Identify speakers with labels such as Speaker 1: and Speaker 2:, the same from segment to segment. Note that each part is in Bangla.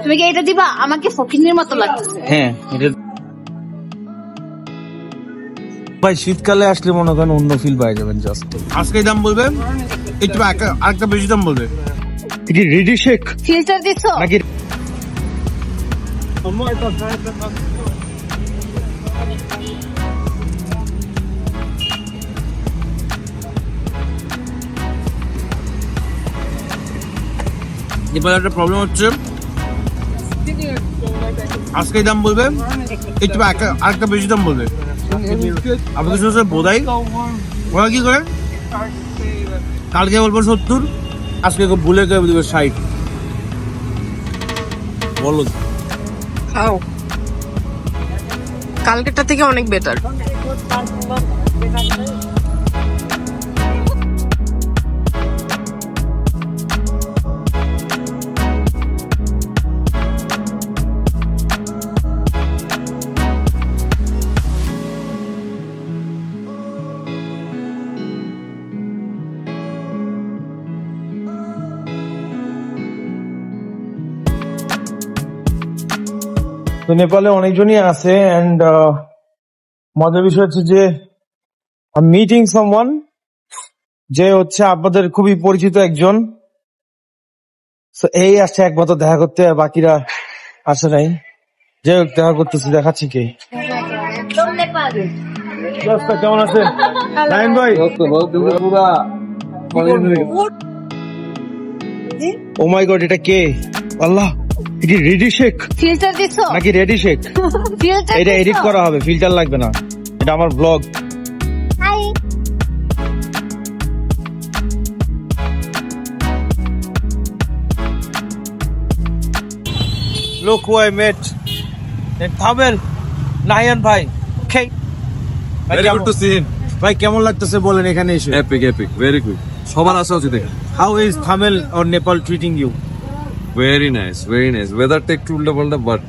Speaker 1: তুমি কি এটা দিবা? আমাকে ফকিন্নির মতো লাগতেছে।
Speaker 2: হ্যাঁ, এটা ভাই শীতকালে আসলে মনে করেন অন্য ফিল পাই যাবেন। জাস্ট
Speaker 3: আজকে দাম বলবে, একটু আরেকটা বেশি দাম বলবে।
Speaker 2: কি রেডি শেক
Speaker 1: ফিল্টার দিছো
Speaker 2: নাকি?
Speaker 3: এবার একটা প্রবলেম হচ্ছে, আজকে দাম বলবে, একটু আরেকটা বেশি দাম বলবে। আমাদের সাথে বোধাই ওরা কি করে, কালকে বলবো 70, আজকে ভুলে গিয়ে দেবে 60। বলো
Speaker 4: খাও, কালকেরটা থেকে অনেক বেটার।
Speaker 2: তো নেপালে অনেকজনই আছে এন্ড মজার বিষয় হচ্ছে যে মিটিং সামওয়ান যে হচ্ছে আপনাদের খুবই পরিচিত একজন। এই আসছে একমাত্র দেখা করতে, বাকিরা আসে নাই। যে দেখা করতেছি, দেখাচ্ছি কে। কেমন আছে নাইম ভাই? ও মাই গড, এটা কে? আল্লাহ, এটা রেডি শেক
Speaker 1: ফিল্টার দিছো
Speaker 2: নাকি? রেডি শেক
Speaker 1: ফিল্টার
Speaker 2: এটা এডিট করা হবে, ফিল্টার লাগবে না, এটা আমার blog.
Speaker 1: Hi
Speaker 2: Look who I met. Thamel, Nahiyan ভাই। Okay.
Speaker 5: Very good to see him.
Speaker 2: ভাই কেমন লাগতেছে বলেন এখানে এসে?
Speaker 5: Epic, epic, very good. সবার আসা উচিত এখানে।
Speaker 2: How is Thamel or Nepal treating you?
Speaker 5: Very nice, very nice. Weather টা একটু উল্টা পাল্টা, but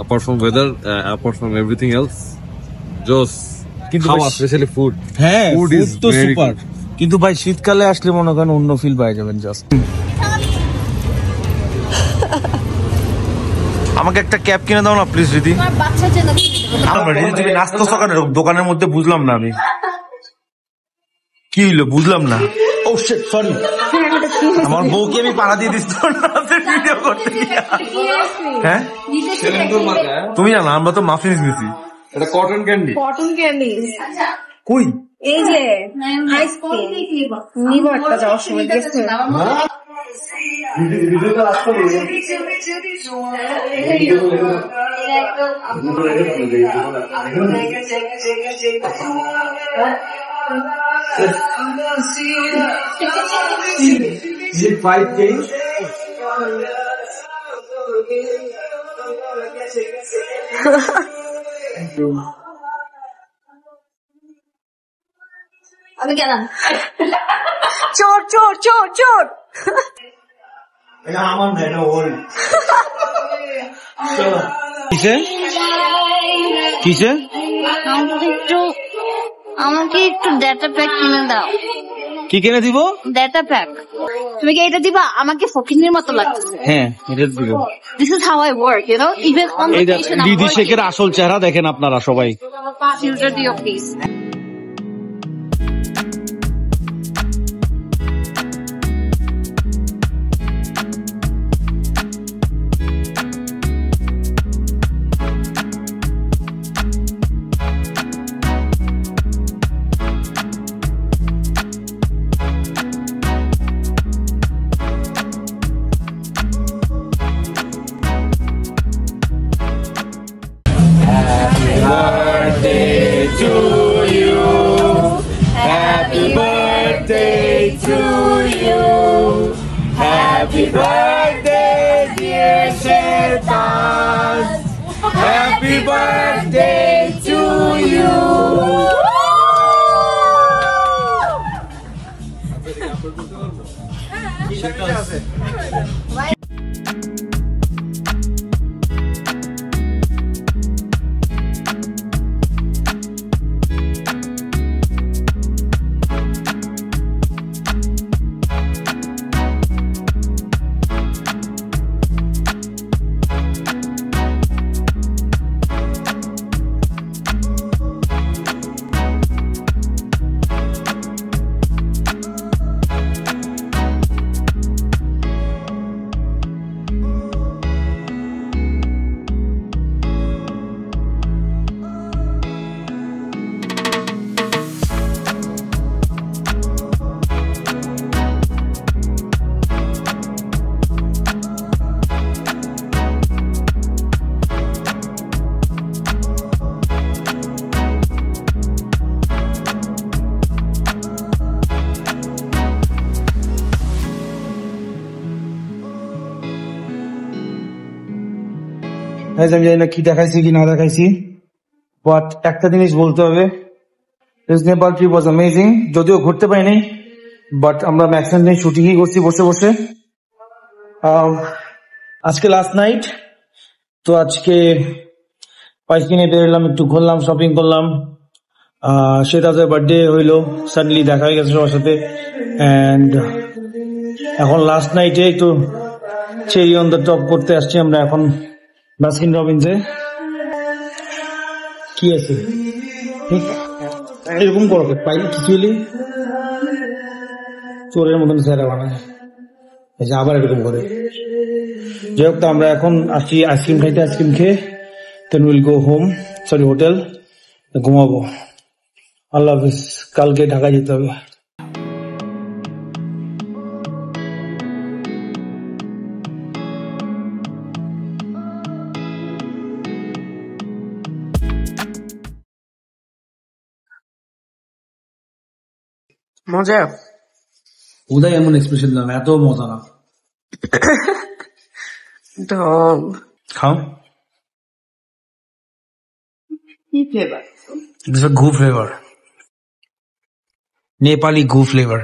Speaker 5: apart from weather, apart from everything else, just
Speaker 2: কিন্তু
Speaker 5: খাওয়া,
Speaker 2: ভাই-
Speaker 5: especially food.
Speaker 2: হ্যাঁ,
Speaker 5: Food
Speaker 2: food
Speaker 5: is
Speaker 2: তো
Speaker 5: very
Speaker 2: সুপার।
Speaker 5: good.
Speaker 2: কিন্তু ভাই শীতকালে আসলে মনে করেন অন্য ফিল পাই যাবেন। জাস্ট আমাকে একটা ক্যাব কিনে দাও না প্লিজ দিদি।
Speaker 1: তোমার বাচ্চার জন্য
Speaker 2: তুমি নাস্তা সকালে দোকানের মধ্যে বুঝলাম না আমি, কি হইলো বুঝলাম না। ও শিট, সরি। আমার বউকে আমি পাড়া দিয়ে দিচ্ছি ভিডিও করতে গিয়ে। হ্যাঁ তুমি জানো আমরা তো মাফিনস দিছি।
Speaker 5: এটা কটন ক্যান্ডি।
Speaker 4: কটন ক্যান্ডি
Speaker 2: কই?
Speaker 4: এই যে আইসক্রিম নিব একটা যাওয়ার সময় দেখতে।
Speaker 1: আমি গেলাম।
Speaker 4: চোর চোর চোর চোর।
Speaker 2: এটা আমার না, এটা ওর। কিসে কিসে?
Speaker 1: আমাকে একটু ডেটা প্যাক কিনে দাও।
Speaker 2: কি কিনে দিব?
Speaker 1: Data pack. তুমি কি এটা দিবা? আমাকে ফকিন্নির মতো লাগতেছে।
Speaker 2: হ্যাঁ, এটা দিব।
Speaker 1: This is how I work, you know? Even on vacation I'm
Speaker 2: দিদি
Speaker 1: working.
Speaker 2: শেখের আসল চেহারা দেখেন আপনারা সবাই।
Speaker 1: Filter দিও please.
Speaker 2: Happy birthday, dear Shetan. Happy birthday to you. আমি জানি না কি দেখাইছি কি না দেখাইছি, বাট একটা জিনিস বলতে হবে, নেপাল ট্রিপ ওয়াজ অ্যামেজিং। যদিও ঘুরতে পাইনি, বাট আমরা ম্যাক্সিমাম দিন শুটিংই করছি বসে বসে। আজকে লাস্ট নাইট, তো আজকে ওয়াইফকে নিয়ে বেরোলাম, একটু ঘুরলাম, শপিং করলাম। শ্বেতাজের বার্থডে হইলো, সাডেনলি দেখা হয়ে গেছে সবার সাথে। অ্যান্ড এখন লাস্ট নাইটে একটু চেরি অন দ্য টপ করতে আসছি আমরা এখন বাস্কিন রবিন্সে। কি আছে ঠিক এরকম করো, পাইলে কিছু হলে চোরের মতন স্যারা বানায়, আবার এরকম করে। যাই হোক, তো আমরা এখন আসছি আইসক্রিম খাইতে, আইসক্রিম খেয়ে then will go home, sorry hotel, ঘুমাবো। আল্লাহ হাফিজ, কালকে ঢাকা যেতে হবে।
Speaker 4: মজা
Speaker 3: উদয় এমন এক্সপ্রেশন দিলাম, এত মজা না।
Speaker 4: ঢং।
Speaker 2: খাও,
Speaker 4: কি ফ্লেভার?
Speaker 2: দিস ইজ গু ফ্লেভার, নেপালি গু ফ্লেভার।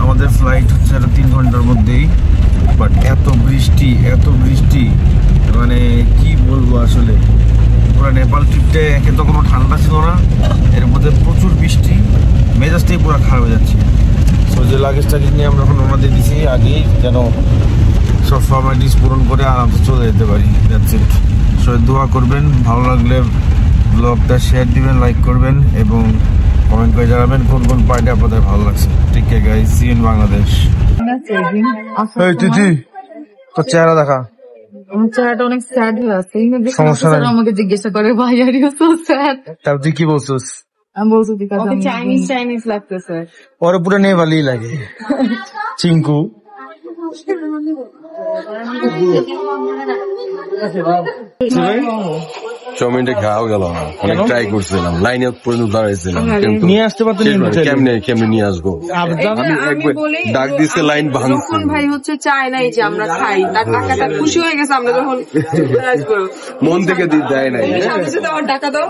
Speaker 2: আমাদের ফ্লাইট হচ্ছে 3 ঘন্টার মধ্যেই, বাট এত বৃষ্টি মানে কি বলবো আসলে। পুরো নেপাল ট্রিপটা একে তো কোনো ঠান্ডা ছিল না, এর মধ্যে প্রচুর বৃষ্টি, মেজাজটাই পুরো খারাপ হয়ে যাচ্ছে। সো যে লাগেজ টাগেজ নিয়ে আমরা এখন রওনা দিয়ে দিছি আগেই, যেন সব ফর্মালিটিস পূরণ করে আরামসে চলে যেতে পারি। That's it. সো দোয়া করবেন, ভালো লাগলে ব্লগটা শেয়ার দিবেন, লাইক করবেন এবং কমেন্ট করে জানাবেন কোন কোন পার্টি আপনাদের ভালো লাগছে। ঠিক আছে guys, see you in Bangladesh. এই তিথি, তোর চেহারা দেখা।
Speaker 4: আমার চেহারাটা অনেক স্যাড হয়ে আছে।
Speaker 2: সমস্যা নাই।
Speaker 4: আমাকে জিজ্ঞাসা করে ভাই আর ইউ সো স্যাড।
Speaker 2: তার তুই কি বলছিস?
Speaker 4: আমি বলছি ওকে চাইনিজ লাগতেছে।
Speaker 2: ওর পুরো নেপালি লাগে। চিঙ্কু
Speaker 5: চাউমিনটা খাওয়া গেল না, অনেক ট্রাই করছিলাম, লাইনে পর্যন্ত দাঁড়াইছিলাম, কিন্তু
Speaker 2: নিয়ে আসতে পারতেন।
Speaker 5: কেমনে নিয়ে আসবো? আমি একবার ডাক দিছে, লাইন ভাঙছে।
Speaker 4: ভাই হচ্ছে চায় নাই যে আমরা খাই, তার টাকাটা খুশি হয়ে গেছে আমরা যখন আসবো।
Speaker 5: মন থেকে দেয় নাই।
Speaker 4: সাথে সাথে আমার টাকা দাও।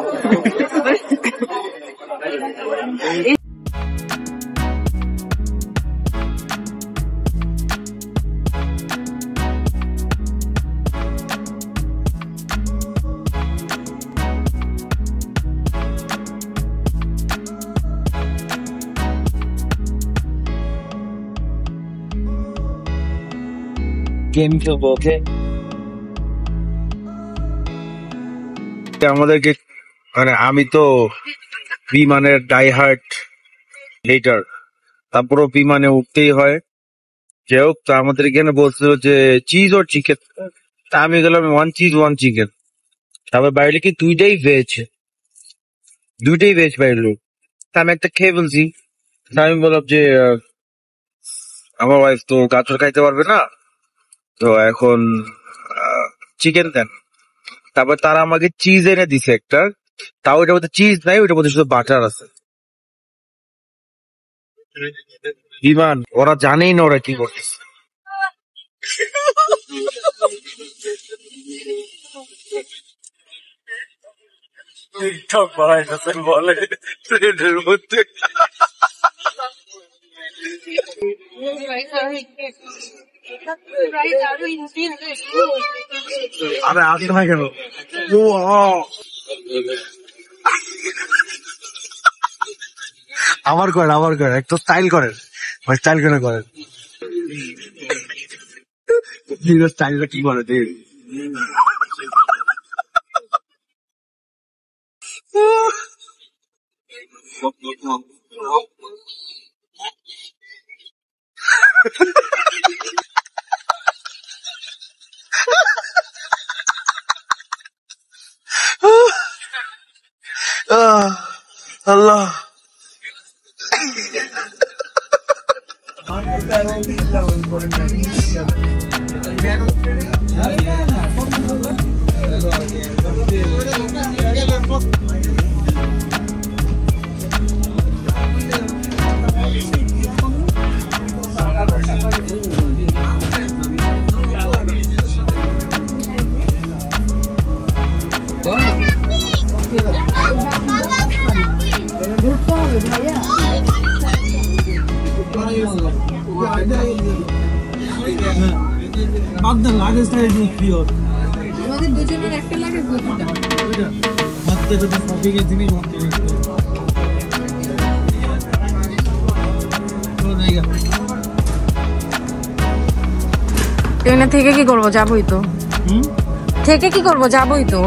Speaker 2: গেম খেলবো, ওকে? আমাদেরকে মানে আমি তো বিমানের ডাই হার্ট হেটার, তারপরও বিমানে উঠতেই হয়। যাই হোক, তো আমাদের এখানে বলছিল যে চিজ ওর চিকেন, তা আমি গেলাম 1 চিজ 1 চিকেন। তারপর বাইরে কি দুইটাই ভেজ বাইরে। তা আমি একটা খেয়ে বলছি, তা আমি বললাম যে আমার ওয়াইফ তো গাজর খাইতে পারবে না, তো এখন চিকেন দেন। তারপর তারা আমাকে চিজ এনে দিছে একটা, তাও ওইটার মধ্যে চিজ নাই, ওইটার মধ্যে শুধু বাটার আছে। বিমান ওরা জানেই না ওরা কি করতেছে। বলে ট্রেনের মধ্যে আরে আসছে না কেন? আবার করেন একটু স্টাইল করেন, স্টাইল করে করেন। স্টাইলটা কি করে দেখ। আল্লাহ
Speaker 3: বাগদা লাগেজটা একটু পিওর
Speaker 4: আমাদের দুজনের একটা লাগে দুটো
Speaker 3: হাতে যদি শপিং এর জিনিস হতে
Speaker 4: ট্রেনে থেকে কি করবো, যাবোই তো। থেকে কি করবো, যাবোই তো।